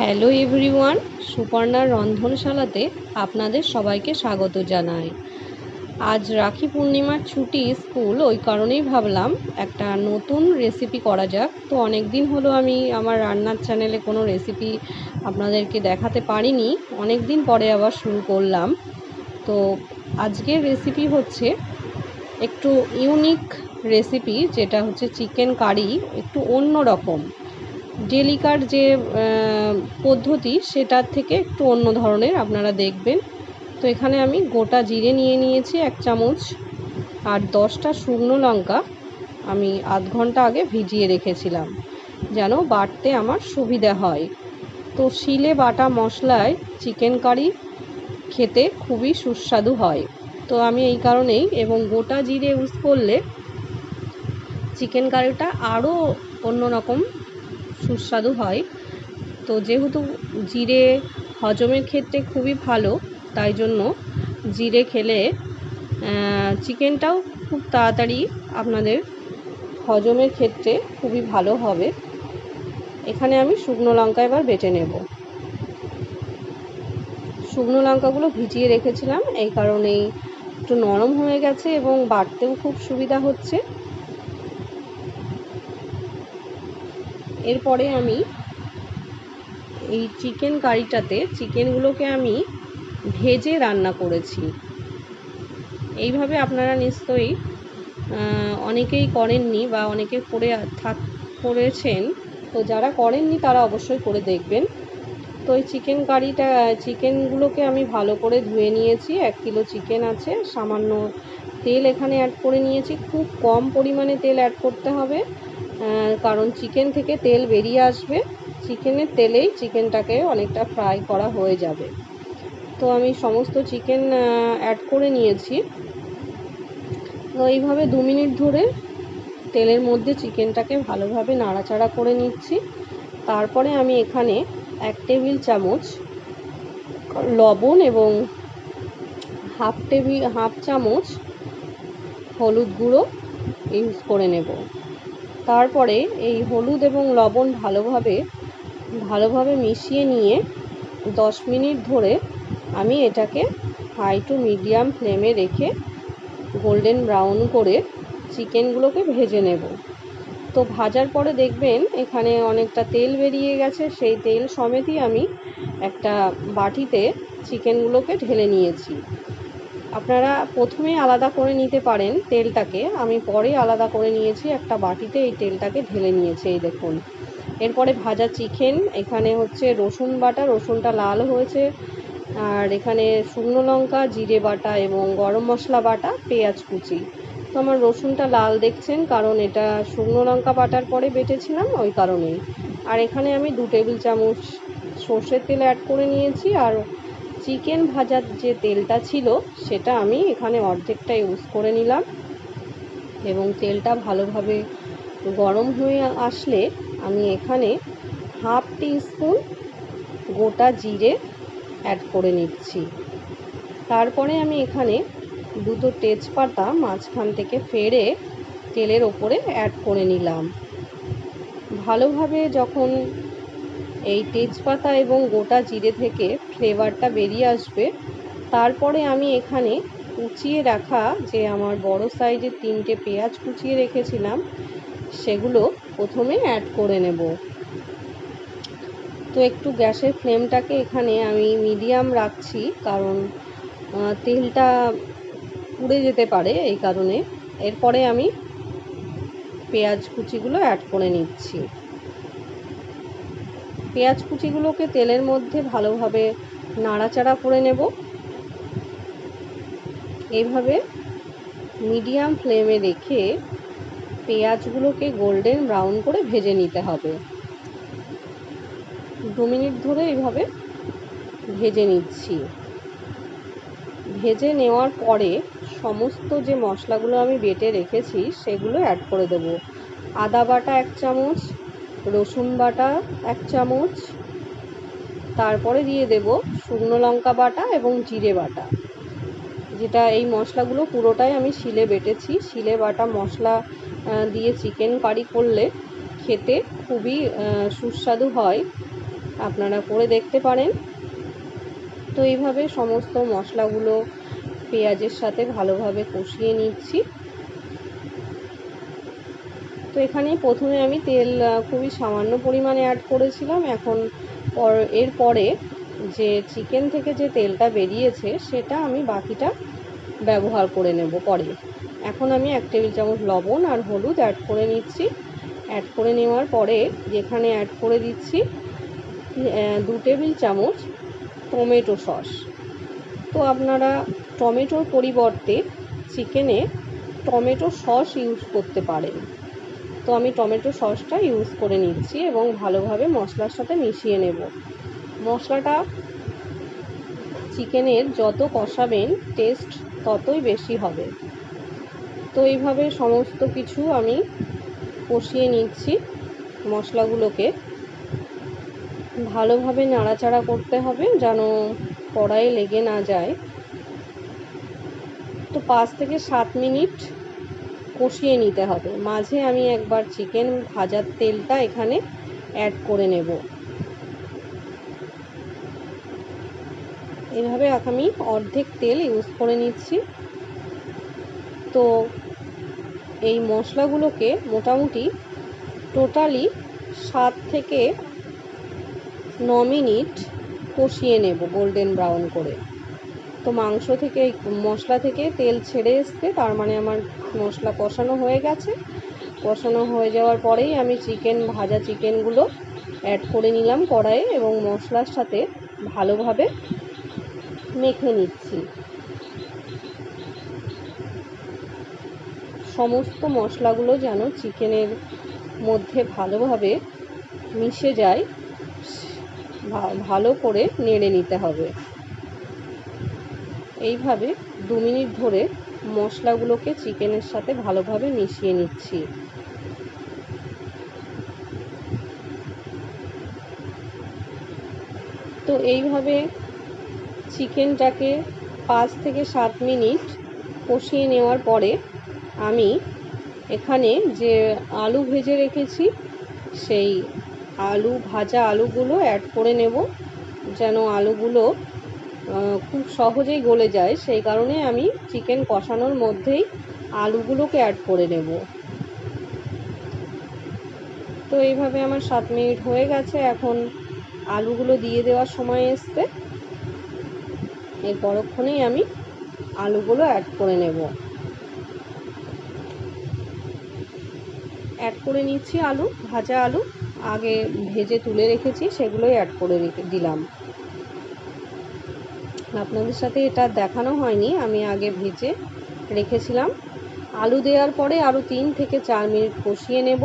Hello everyone, সুপর্ণার রন্ধনশালাতে আপনাদের সবাইকে স্বাগত জানাই। আজ রাখি পূর্ণিমার ছুটি স্কুল, ওই কারণেই ভাবলাম একটা নতুন রেসিপি করা যাক। তো অনেক দিন হলো আমি আমার রান্নার চ্যানেলে কোনো রেসিপি আপনাদেরকে দেখাতে পারিনি, অনেক দিন পরে আবার শুরু করলাম। তো আজকের রেসিপি হচ্ছে একটু ইউনিক রেসিপি, যেটা হচ্ছে চিকেন কারি, একটু অন্য রকম। ডেলিকার যে পদ্ধতি সেটার থেকে একটু অন্য ধরনের আপনারা দেখবেন। তো এখানে আমি গোটা জিরে নিয়ে নিয়েছি 1 চামচ, আর 10টা শুকনো লঙ্কা আমি আধ ঘন্টা আগে ভিজিয়ে রেখেছিলাম যেন বাটতে আমার সুবিধা হয়। তো শিলে বাটা মশলায় চিকেন কারি খেতে খুবই সুস্বাদু হয়। তো আমি এই কারণেই, এবং গোটা জিরে ইউজ করলে চিকেন কারিটা আরও অন্যরকম সুস্বাদু হয়। তো যেহেতু জিরে হজমের ক্ষেত্রে খুবই ভালো, তাই জন্য জিরে খেলে চিকেনটাও খুব তাড়াতাড়ি আপনাদের হজমের ক্ষেত্রে খুবই ভালো হবে। এখানে আমি শুকনো লঙ্কা এবার বেটে নেব। শুকনো লঙ্কাগুলো ভিজিয়ে রেখেছিলাম, এই কারণেই একটু নরম হয়ে গেছে এবং বাটতেও খুব সুবিধা হচ্ছে। এরপরে আমি এই চিকেন কারিটাতে চিকেনগুলোকে আমি ভেজে রান্না করেছি। এইভাবে আপনারা নিশ্চয়ই অনেকেই করেননি বা অনেকে করেছেন। তো যারা করেননি তারা অবশ্যই করে দেখবেন। তো এই চিকেনগুলোকে আমি ভালো করে ধুয়ে নিয়েছি। 1 কিলো চিকেন আছে। সামান্য তেল এখানে অ্যাড করে নিয়েছি। খুব কম পরিমাণে তেল অ্যাড করতে হবে, কারণ চিকেন থেকে তেল বেরিয়ে আসবে। চিকেনের তেলেই চিকেনটাকে অনেকটা ফ্রাই করা হয়ে যাবে। তো আমি সমস্ত চিকেন অ্যাড করে নিয়েছি। তো এইভাবে 2 মিনিট ধরে তেলের মধ্যে চিকেনটাকে ভালোভাবে নাড়াচাড়া করে নিচ্ছি। তারপরে আমি এখানে 1 টেবিল চামচ লবণ এবং হাফ চামচ হলুদ গুঁড়ো ইউজ করে নেব। তারপরে এই হলুদ এবং লবণ ভালোভাবে মিশিয়ে নিয়ে 10 মিনিট ধরে আমি এটাকে হাই টু মিডিয়াম ফ্লেমে রেখে গোল্ডেন ব্রাউন করে চিকেনগুলোকে ভেজে নেব। তো ভাজার পরে দেখবেন এখানে অনেকটা তেল বেরিয়ে গেছে। সেই তেল সমেতই আমি একটা বাটিতে চিকেনগুলোকে ঢেলে নিয়েছি। আপনারা প্রথমেই আলাদা করে নিতে পারেন তেলটাকে, আমি পরে আলাদা করে নিয়েছি, একটা বাটিতে এই তেলটাকে ঢেলে নিয়েছি। এই দেখুন। এরপরে ভাজা চিকেন, এখানে হচ্ছে রসুন বাটা, রসুনটা লাল হয়েছে, আর এখানে শুকনো লঙ্কা, জিরে বাটা এবং গরম মশলা বাটা, পেঁয়াজ কুচি। তো আমার রসুনটা লাল দেখছেন, কারণ এটা শুকনো লঙ্কা বাটার পরে বেটেছিলাম, ওই কারণেই। আর এখানে আমি 2 টেবিল চামচ সর্ষের তেল অ্যাড করে নিয়েছি, আর চিকেন ভাজার যে তেলটা ছিল সেটা আমি এখানে অর্ধেকটা ইউজ করে নিলাম। এবং তেলটা ভালোভাবে গরম হয়ে আসলে আমি এখানে হাফ টিস্পুন গোটা জিরে অ্যাড করে নিচ্ছি। তারপরে আমি এখানে 2টো তেজপাতা মাঝখান থেকে ফেড়ে তেলের ওপরে অ্যাড করে নিলাম। ভালোভাবে যখন এই তেজপাতা এবং গোটা জিরে থেকে ফ্লেভারটা বেরিয়ে আসবে, তারপরে আমি এখানে কুচিয়ে রাখা যে আমার বড় সাইজের 3টে পেঁয়াজ কুচিয়ে রেখেছিলাম সেগুলো প্রথমে অ্যাড করে নেব। তো একটু গ্যাসের ফ্লেমটাকে এখানে আমি মিডিয়াম রাখছি, কারণ তেলটা পুড়ে যেতে পারে, এই কারণে। এরপরে আমি পেঁয়াজ কুচিগুলো অ্যাড করে নিচ্ছি। পেঁয়াজ কুচিগুলোকে তেলের মধ্যে ভালোভাবে নাড়াচাড়া করে নেব। এইভাবে মিডিয়াম ফ্লেমে রেখে পেঁয়াজগুলোকে গোল্ডেন ব্রাউন করে ভেজে নিতে হবে। 2 মিনিট ধরে এইভাবে ভেজে নিচ্ছি। ভেজে নেওয়ার পরে সমস্ত যে মশলাগুলো আমি বেটে রেখেছি সেগুলো অ্যাড করে দেব। আদা বাটা 1 চামচ, রসুন বাটা 1 চামচ, তারপরে দিয়ে দেব শুকনো লঙ্কা বাটা এবং জিরে বাটা। যেটা এই মশলাগুলো পুরোটাই আমি শিলে বেটেছি। শিলে বাটা মশলা দিয়ে চিকেন কারি করলে খেতে খুবই সুস্বাদু হয়। আপনারা করে দেখতে পারেন। তো এইভাবে সমস্ত মশলাগুলো পেঁয়াজের সাথে ভালোভাবে কষিয়ে নিচ্ছি। তো এখানে প্রথমে আমি তেল খুবই সামান্য পরিমাণে অ্যাড করেছিলাম। এখন এরপরে যে চিকেন থেকে যে তেলটা বেরিয়েছে সেটা আমি বাকিটা ব্যবহার করে নেব পরে। এখন আমি 1 টেবিল চামচ লবণ আর হলুদ অ্যাড করে নিচ্ছি। অ্যাড করে নেওয়ার পরে যেখানে অ্যাড করে দিচ্ছি 2 টেবিল চামচ টমেটো সস। তো আপনারা টমেটোর পরিবর্তে চিকেনে টমেটো সস ইউজ করতে পারেন। তো আমি টমেটো সসটা ইউজ করে নিচ্ছি এবং ভালোভাবে মশলার সাথে মিশিয়ে নেব। মশলাটা চিকেনের যত কষাবেন টেস্ট ততই বেশি হবে। তো এইভাবে সমস্ত কিছু আমি কষিয়ে নিচ্ছি। মশলাগুলোকে ভালোভাবে নাড়াচাড়া করতে হবে যেন কড়াইয়ে লেগে না যায়। তো 5 থেকে 7 মিনিট কষিয়ে নিতে হবে। মাঝে আমি একবার চিকেন ভাজার তেলটা এখানে অ্যাড করে নেব। এভাবে আমি অর্ধেক তেল ইউজ করে নিচ্ছি। তো এই মশলাগুলোকে মোটামুটি টোটালি 7 থেকে 9 মিনিট কষিয়ে নেব গোল্ডেন ব্রাউন করে। তো মাংস থেকে মশলা থেকে তেল ছেড়ে এসছে, তার মানে আমার মশলা কষানো হয়ে গেছে। কষানো হয়ে যাওয়ার পরেই আমি ভাজা চিকেনগুলো অ্যাড করে নিলাম কড়াইয়ে এবং মশলার সাথে ভালোভাবে মেখে নিচ্ছি। সমস্ত মশলাগুলো যেন চিকেনের মধ্যে ভালোভাবে মিশে যায়, ভালো করে নেড়ে নিতে হবে। এইভাবে 2 মিনিট ধরে মশলাগুলোকে চিকেনের সাথে ভালোভাবে মিশিয়ে নিচ্ছি। তো এইভাবে চিকেনটাকে 5 থেকে 7 মিনিট কষিয়ে নেওয়ার পরে আমি এখানে যে আলু ভেজে রেখেছি সেই ভাজা আলুগুলো অ্যাড করে নেব, যেন আলুগুলো খুব সহজেই গলে যায়। সেই কারণে আমি চিকেন কষানোর মধ্যেই আলুগুলোকে অ্যাড করে নেব। তো এইভাবে আমার 7 মিনিট হয়ে গেছে। এখন আলুগুলো দিয়ে দেওয়ার সময় এসছে। এর পরক্ষণেই আমি আলুগুলো অ্যাড করে নেব। অ্যাড করে নিচ্ছি ভাজা আলু আগে ভেজে তুলে রেখেছি, সেগুলোই অ্যাড করে দিলাম। আপনাদের সাথে এটা দেখানো হয়নি, আমি আগে ভেজে রেখেছিলাম। আলু দেওয়ার পরে আরও 3 থেকে 4 মিনিট কষিয়ে নেব।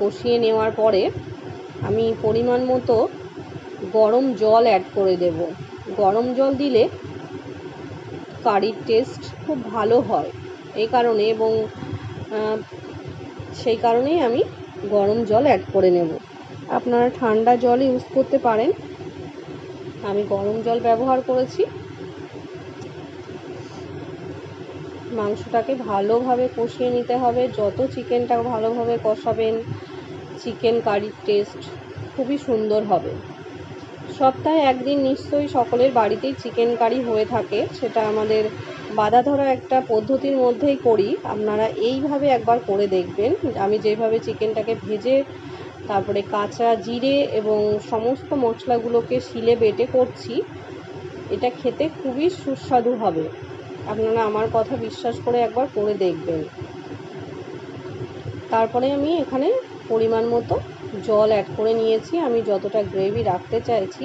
কষিয়ে নেওয়ার পরে আমি পরিমাণ মতো গরম জল অ্যাড করে দেব। গরম জল দিলে কারির টেস্ট খুব ভালো হয় এই কারণে, এবং সেই কারণেই আমি গরম জল অ্যাড করে নেব। আপনারা ঠান্ডা জল ইউজ করতে পারেন, আমি গরম জল ব্যবহার করেছি। মাংসটাকে ভালোভাবে কষিয়ে নিতে হবে। যত চিকেনটা ভালোভাবে কষাবেন চিকেন কারির টেস্ট খুবই সুন্দর হবে। সপ্তাহে একদিন নিশ্চয়ই সকলের বাড়িতেই চিকেন কারি হয়ে থাকে, সেটা আমাদের বাঁধা ধরা একটা পদ্ধতির মধ্যেই করি। আপনারা এইভাবে একবার করে দেখবেন। আমি যেভাবে চিকেনটাকে ভেজে তারপরে কাঁচা জিরে এবং সমস্ত মশলাগুলোকে শিলে বেটে করছি, এটা খেতে খুবই সুস্বাদু হবে। আপনারা আমার কথা বিশ্বাস করে একবার করে দেখবেন। তারপরে আমি এখানে পরিমাণ মতো জল অ্যাড করে নিয়েছি। আমি যতটা গ্রেভি রাখতে চাইছি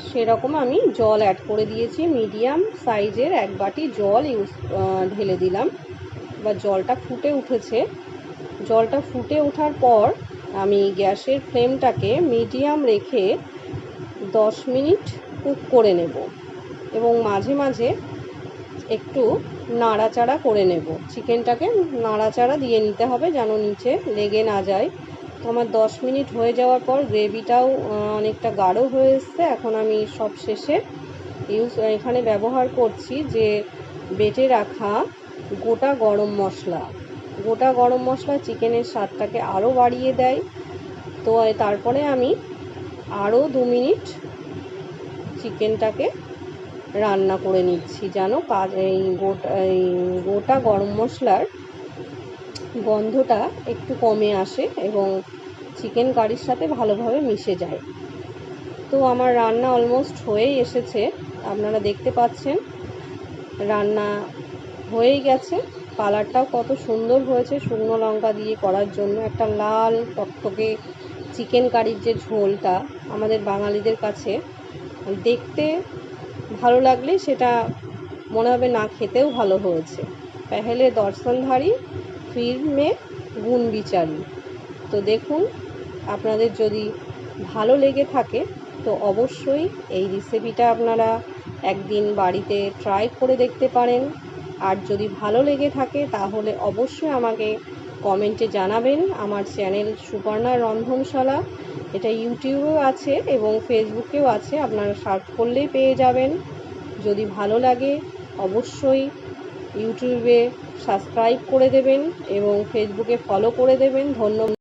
সেরকম আমি জল অ্যাড করে দিয়েছি। মিডিয়াম সাইজের 1 বাটি জল ঢেলে দিলাম। এবার জলটা ফুটে উঠেছে। জলটা ফুটে ওঠার পর আমি গ্যাসের ফ্লেমটাকে মিডিয়াম রেখে 10 মিনিট কুক করে নেব এবং মাঝে মাঝে একটু নাড়াচাড়া করে নেব। চিকেনটাকে নাড়াচাড়া দিয়ে নিতে হবে যেন নিচে লেগে না যায়। তো আমার 10 মিনিট হয়ে যাওয়ার পর গ্রেভিটাও অনেকটা গাঢ় হয়ে এসছে। এখন আমি সব শেষে এখানে ব্যবহার করছি যে বেটে রাখা গোটা গরম মশলা। গোটা গরম মশলা চিকেনের স্বাদটাকে আরও বাড়িয়ে দেয়। তো তারপরে আমি আরও 2 মিনিট চিকেনটাকে রান্না করে নিচ্ছি, যেন এই গোটা গরম মশলার গন্ধটা একটু কমে আসে এবং চিকেন কারির সাথে ভালোভাবে মিশে যায়। তো আমার রান্না অলমোস্ট হয়েই এসেছে, আপনারা দেখতে পাচ্ছেন রান্না হয়েই গেছে। কালারটাও কত সুন্দর হয়েছে শুকনো লঙ্কা দিয়ে করার জন্য। একটা লাল টকটকে চিকেন কারির যে ঝোলটা আমাদের বাঙালিদের কাছে দেখতে ভালো লাগলে সেটা মনে হবে না খেতেও ভালো হয়েছে। পেহেলে দর্শনধারী ফির মে গুণ বিচারি। তো দেখুন, আপনাদের যদি ভালো লেগে থাকে তো অবশ্যই এই রেসিপিটা আপনারা একদিন বাড়িতে ট্রাই করে দেখতে পারেন। আর যদি ভালো লেগে থাকে তাহলে অবশ্যই আমাকে কমেন্টে জানাবেন। আমার চ্যানেল সুপর্ণা রন্ধনশালা, এটা ইউটিউবেও আছে এবং ফেসবুকেও আছে, আপনারা সার্চ করলেই পেয়ে যাবেন। যদি ভালো লাগে অবশ্যই ইউটিউবে সাবস্ক্রাইব করে দেবেন এবং ফেসবুকে ফলো করে দেবেন। ধন্যবাদ।